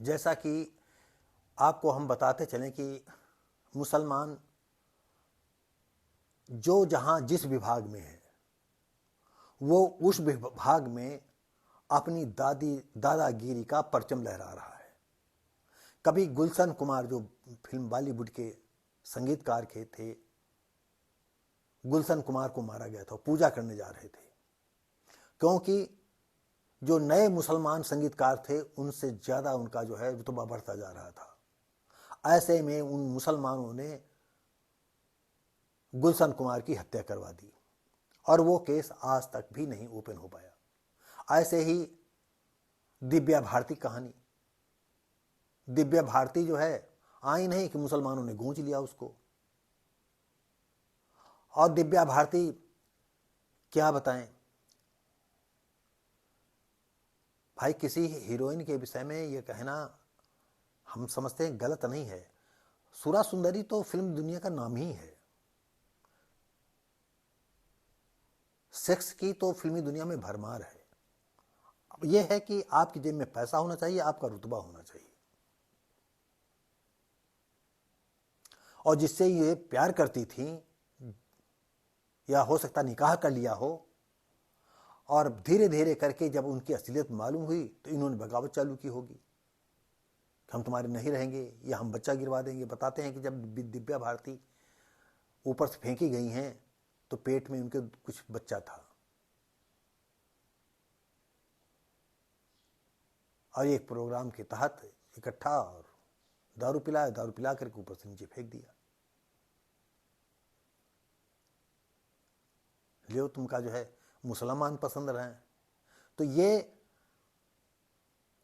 जैसा कि आपको हम बताते चलें कि मुसलमान जो जहाँ जिस विभाग में है वो उस विभाग में अपनी दादागिरी का परचम लहरा रहा है। कभी गुलशन कुमार जो फिल्म बॉलीवुड के संगीतकार के थे, गुलशन कुमार को मारा गया था, पूजा करने जा रहे थे, क्योंकि जो नए मुसलमान संगीतकार थे उनसे ज़्यादा उनका जो है रुतबा बढ़ता जा रहा था। ऐसे में उन मुसलमानों ने गुलशन कुमार की हत्या करवा दी और वो केस आज तक भी नहीं ओपन हो पाया। ऐसे ही दिव्या भारती कहानी, दिव्या भारती जो है आई नहीं कि मुसलमानों ने गूंज लिया उसको। और दिव्या भारती क्या बताएं भाई, किसी हीरोइन के विषय में ये कहना हम समझते हैं गलत नहीं है। सुरा सुंदरी तो फिल्म दुनिया का नाम ही है। सेक्स की तो फिल्मी दुनिया में भरमार है। अब यह है कि आपकी जेब में पैसा होना चाहिए, आपका रुतबा होना चाहिए। और जिससे ये प्यार करती थी या हो सकता निकाह कर लिया हो, और धीरे धीरे करके जब उनकी असलियत मालूम हुई तो इन्होंने बगावत चालू की होगी कि हम तुम्हारे नहीं रहेंगे या हम बच्चा गिरवा देंगे। बताते हैं कि जब दिव्या भारती ऊपर से फेंकी गई हैं तो पेट में उनके कुछ बच्चा था, और एक प्रोग्राम के तहत इकट्ठा और दारू पिलाया, दारू पिला करके ऊपर से नीचे फेंक दिया। लियो तुमका जो है मुसलमान पसंद रहे। तो ये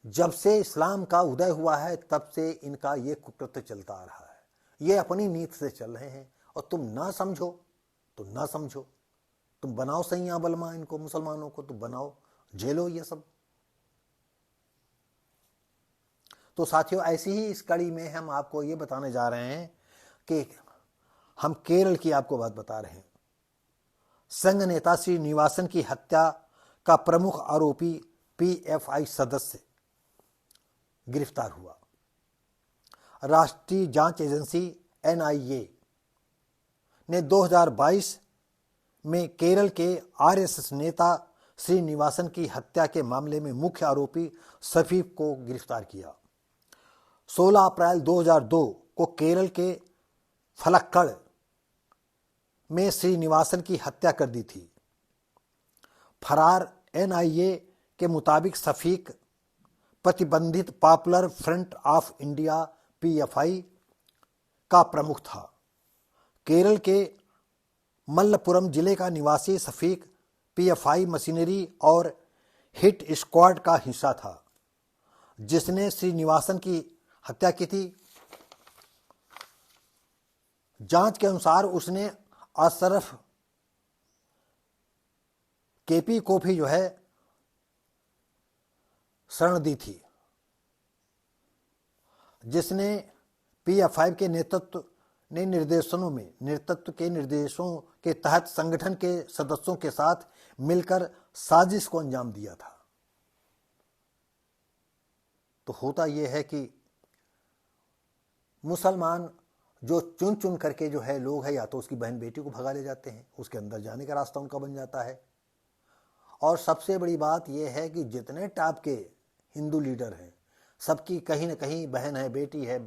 जब से इस्लाम का उदय हुआ है तब से इनका ये कुकृत्य चलता आ रहा है। ये अपनी नीत से चल रहे हैं और तुम ना समझो तो ना समझो, तुम बनाओ सैया बलमा इनको, मुसलमानों को तुम बनाओ, झेलो ये सब। तो साथियों, ऐसी ही इस कड़ी में हम आपको ये बताने जा रहे हैं कि हम केरल की आपको बात बता रहे हैं। संघ नेता श्रीनिवासन की हत्या का प्रमुख आरोपी पीएफआई सदस्य गिरफ्तार हुआ। राष्ट्रीय जांच एजेंसी एनआईए ने 2022 में केरल के आरएसएस नेता श्रीनिवासन की हत्या के मामले में मुख्य आरोपी सफीफ को गिरफ्तार किया। 16 अप्रैल 2002 को केरल के फलक्कड़ में श्रीनिवासन की हत्या कर दी थी। फरार एनआईए के मुताबिक सफीक प्रतिबंधित popular front of India PFI का प्रमुख था। केरल के मल्लपुरम जिले का निवासी सफीक पीएफआई मशीनरी और हिट स्क्वाड का हिस्सा था जिसने श्रीनिवासन की हत्या की थी। जांच के अनुसार उसने अशरफ केपी को भी जो है शरण दी थी, जिसने पीएफआई के नेतृत्व के निर्देशों के तहत संगठन के सदस्यों के साथ मिलकर साजिश को अंजाम दिया था। तो होता यह है कि मुसलमान जो चुन चुन करके जो है लोग है, या तो उसकी बहन बेटी को भगा ले जाते हैं, उसके अंदर जाने का रास्ता उनका बन जाता है। और सबसे बड़ी बात यह है कि जितने टाप के हिंदू लीडर हैं, सबकी कहीं ना कहीं बहन है, बेटी है,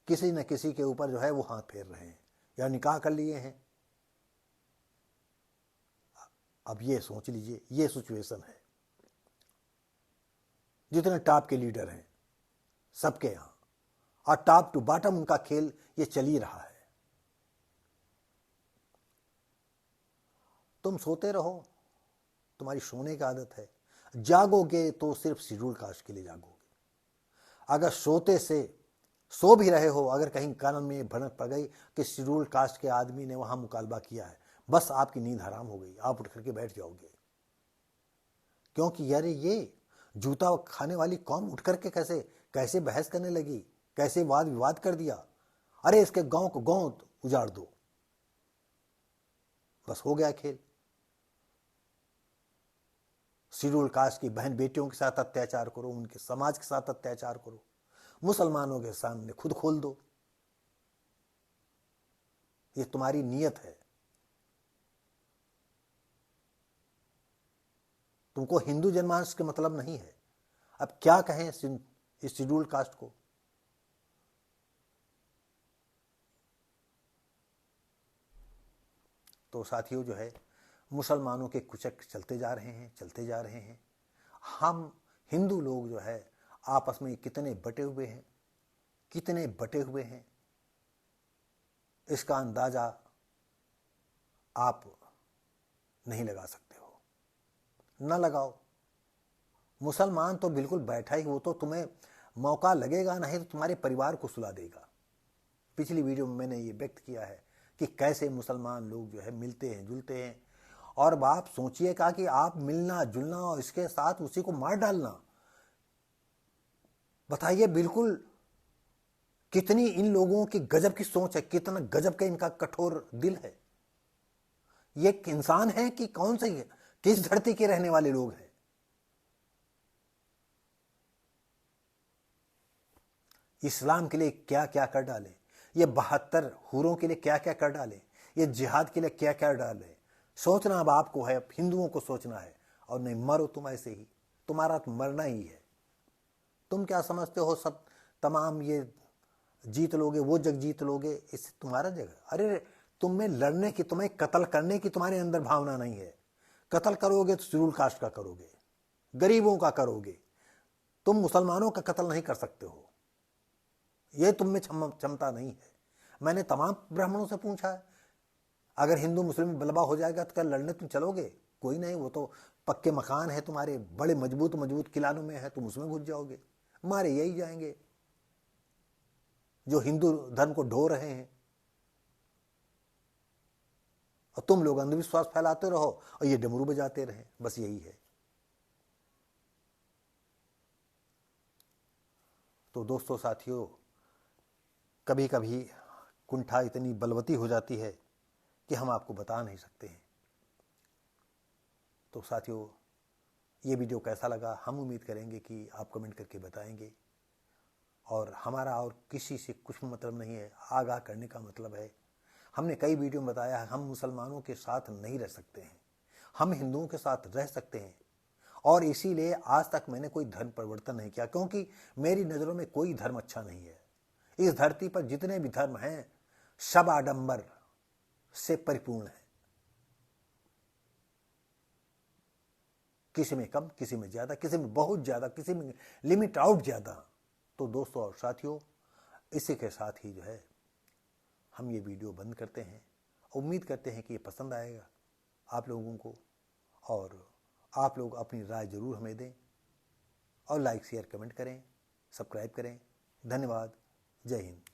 किसी न किसी के ऊपर जो है वो हाथ फेर रहे हैं या निकाह कर लिए हैं। अब ये सोच लीजिए, ये सिचुएशन है। जितने टॉप के लीडर हैं सबके यहां, और टॉप टू बॉटम उनका खेल ये चल ही रहा है। तुम सोते रहो, तुम्हारी सोने की आदत है, जागोगे तो सिर्फ शेड्यूल कास्ट के लिए जागोगे। अगर सोते से सो भी रहे हो, अगर कहीं कान में भनक पड़ गई कि शेड्यूल कास्ट के आदमी ने वहां मुकालबा किया है, बस आपकी नींद हराम हो गई, आप उठ करके बैठ जाओगे। क्योंकि यार ये जूता खाने वाली कौम उठ करके कैसे कैसे बहस करने लगी, कैसे वाद विवाद कर दिया। अरे इसके गांव को गांव उजाड़ दो, बस हो गया खेल। शेड्यूल कास्ट की बहन बेटियों के साथ अत्याचार करो, उनके समाज के साथ अत्याचार करो, मुसलमानों के सामने खुद खोल दो। ये तुम्हारी नीयत है। तुमको हिंदू जनमानस के मतलब नहीं है। अब क्या कहें इस शेड्यूल कास्ट को। तो साथियों जो है, मुसलमानों के कुचक चलते जा रहे हैं, चलते जा रहे हैं। हम हिंदू लोग जो है आपस में कितने बटे हुए हैं, कितने बटे हुए हैं, इसका अंदाजा आप नहीं लगा सकते हो। न लगाओ। मुसलमान तो बिल्कुल बैठा ही, वो तो तुम्हें मौका लगेगा नहीं तो तुम्हारे परिवार को सुला देगा। पिछली वीडियो में मैंने ये व्यक्त किया है कि कैसे मुसलमान लोग जो है मिलते हैं, जुलते हैं। और आप सोचिएगा कि आप मिलना जुलना और इसके साथ उसी को मार डालना, बताइए बिल्कुल कितनी इन लोगों की गजब की सोच है, कितना गजब का इनका कठोर दिल है। ये एक इंसान है कि कौन से, किस धरती के रहने वाले लोग हैं। इस्लाम के लिए क्या क्या कर डाले, ये 72 हूरों के लिए क्या क्या कर डाले, ये जिहाद के लिए क्या क्या डाले। सोचना अब आपको है, हिंदुओं को सोचना है। और नहीं मरो तुम ऐसे ही, तुम्हारा तो मरना ही है। तुम क्या समझते हो सब तमाम ये जीत लोगे, वो जग जीत लोगे, इससे तुम्हारा जगह। अरे तुम्हें लड़ने की, तुम्हें कत्ल करने की तुम्हारे अंदर भावना नहीं है। कत्ल करोगे तो शेड्यूल कास्ट का करोगे, गरीबों का करोगे। तुम मुसलमानों का कत्ल नहीं कर सकते हो, ये तुम में क्षमता नहीं है। मैंने तमाम ब्राह्मणों से पूछा है, अगर हिंदू मुस्लिम बलबा हो जाएगा तो क्या लड़ने तुम चलोगे? कोई नहीं, वो तो पक्के मकान है तुम्हारे, बड़े मजबूत मजबूत किलानों में है, तुम उसमें घुस जाओगे। मारे यही जाएंगे जो हिंदू धर्म को ढो रहे हैं। और तुम लोग अंधविश्वास फैलाते रहो और ये डमरू बजाते रहे, बस यही है। तो दोस्तों साथियों, कभी कभी कुंठा इतनी बलवती हो जाती है कि हम आपको बता नहीं सकते हैं। तो साथियों, ये वीडियो कैसा लगा हम उम्मीद करेंगे कि आप कमेंट करके बताएंगे। और हमारा और किसी से कुछ मतलब नहीं है, आगाह करने का मतलब है। हमने कई वीडियो में बताया है, हम मुसलमानों के साथ नहीं रह सकते हैं, हम हिंदुओं के साथ रह सकते हैं। और इसीलिए आज तक मैंने कोई धर्म परिवर्तन नहीं किया, क्योंकि मेरी नज़रों में कोई धर्म अच्छा नहीं है। इस धरती पर जितने भी धर्म हैं सब आडंबर से परिपूर्ण है, किसी में कम, किसी में ज़्यादा, किसी में बहुत ज़्यादा, किसी में लिमिट आउट ज़्यादा। तो दोस्तों और साथियों, इसी के साथ ही जो है हम ये वीडियो बंद करते हैं। उम्मीद करते हैं कि ये पसंद आएगा आप लोगों को, और आप लोग अपनी राय ज़रूर हमें दें और लाइक शेयर कमेंट करें, सब्सक्राइब करें। धन्यवाद। जय हिंद।